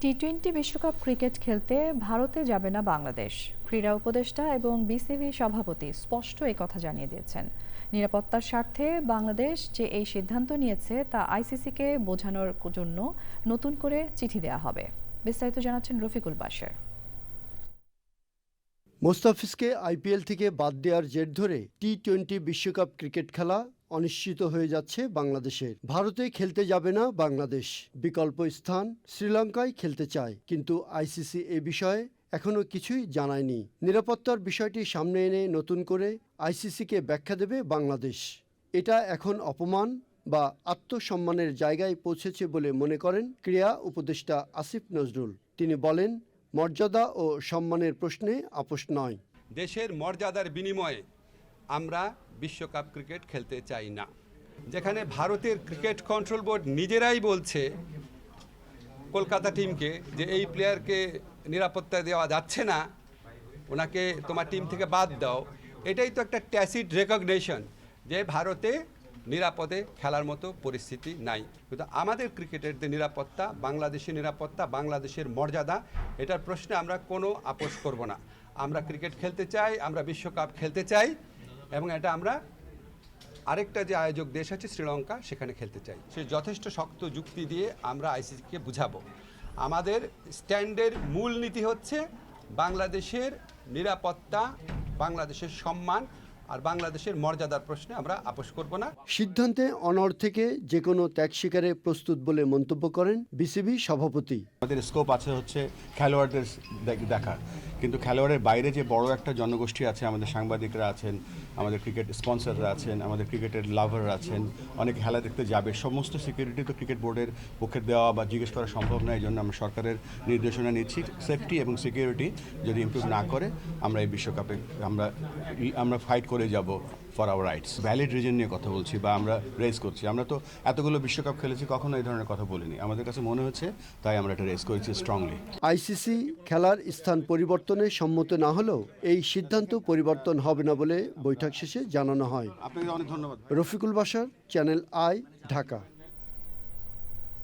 টি-20 বিশ্বকাপ ক্রিকেট খেলতে ভারতে যাবে না বাংলাদেশ। ক্রীড়া উপদেষ্টা এবং বিসিবি সভাপতি স্পষ্ট এই কথা জানিয়ে দিয়েছেন। নিরাপত্তার স্বার্থে বাংলাদেশ যে এই সিদ্ধান্ত নিয়েছে তা আইসিসিকে বোঝানোর জন্য নতুন করে চিঠি দেওয়া হবে। বিস্তারিত জানাচ্ছেন রফিকুল বাশার। মোস্তাফিজকে আইপিএল থেকে বাদ দেওয়ার জের ধরে টি-20 বিশ্বকাপ ক্রিকেট খেলা অনিশ্চিত হয়ে যাচ্ছে বাংলাদেশের। ভারতে খেলতে যাবে না বাংলাদেশ, বিকল্প স্থান শ্রীলঙ্কায় খেলতে চায়, কিন্তু আইসিসি এ বিষয়ে এখনও কিছুই জানায়নি। নিরাপত্তার বিষয়টি সামনে এনে নতুন করে আইসিসিকে ব্যাখ্যা দেবে বাংলাদেশ। এটা এখন অপমান বা আত্মসম্মানের জায়গায় পৌঁছেছে বলে মনে করেন ক্রীড়া উপদেষ্টা আসিফ নজরুল। তিনি বলেন, মর্যাদা ও সম্মানের প্রশ্নে আপোষ নয়। দেশের মর্যাদার বিনিময়ে আমরা বিশ্বকাপ ক্রিকেট খেলতে চাই না। যেখানে ভারতের ক্রিকেট কন্ট্রোল বোর্ড নিজেরাই বলছে কলকাতা টিমকে যে এই প্লেয়ারকে নিরাপত্তা দেওয়া যাচ্ছে না, ওনাকে তোমার টিম থেকে বাদ দাও, এটাই তো একটা ট্যাসিড রেকগনিশন যে ভারতে নিরাপদে খেলার মতো পরিস্থিতি নাই। কিন্তু আমাদের ক্রিকেটের যে নিরাপত্তা, বাংলাদেশের নিরাপত্তা, বাংলাদেশের মর্যাদা, এটার প্রশ্নে আমরা কোনো আপোষ করব না। আমরা ক্রিকেট খেলতে চাই, আমরা বিশ্বকাপ খেলতে চাই, এবং এটা আমরা আরেকটা যে আয়োজক দেশ আছে শ্রীলঙ্কা, সেখানে খেলতে চাই। সে যথেষ্ট শক্ত যুক্তি দিয়ে আমরা আইসিসিকে বুঝাবো। আমাদের স্ট্যান্ডের মূল নীতি হচ্ছে বাংলাদেশের নিরাপত্তা, বাংলাদেশের সম্মান আর বাংলাদেশের মর্যাদার প্রশ্নে আমরা আপোষ করব না। সিদ্ধান্তে অনড় থেকে যে কোনো ত্যাগ স্বীকারে প্রস্তুত বলে মন্তব্য করেন বিসিবি সভাপতি। আমাদের স্কোপ আছে হচ্ছে খেলোয়াড়দের দেখার, কিন্তু খেলোয়াড়ের বাইরে যে বড় একটা জনগোষ্ঠী আছে, আমাদের সাংবাদিকরা আছেন, আমাদের ক্রিকেট স্পন্সররা আছেন, আমাদের ক্রিকেটের লাভাররা আছেন, অনেক খেলা দেখতে যাবে, সমস্ত সিকিউরিটি তো ক্রিকেট বোর্ডের পক্ষে দেওয়া বা জিজ্ঞেস করা সম্ভব নয়। এই জন্য আমরা সরকারের নির্দেশনা নিচ্ছি, সেফটি এবং সিকিউরিটি যদি ইমপ্রুভ না করে আমরা এই বিশ্বকাপে আমরা ফাইট করে যাব for our rights. Valid reason নিয়ে কথা বলছি বা আমরা রেজ করছি। আমরা তো এতগুলো বিশ্বকাপ খেলেছি, কখনো এই ধরনের কথা বলিনি। আমাদের কাছে মনে হচ্ছে তাই আমরা এটা রেজ করেছি স্ট্রংলি। আইসিসি খেলার স্থান পরিবর্তনে সম্মত না হলেও এই সিদ্ধান্ত পরিবর্তন হবে না বলে বৈঠক শেষে জানানো হয়। আপনাকে অনেক ধন্যবাদ। Rafiqul Bashar, channel I, Dhaka.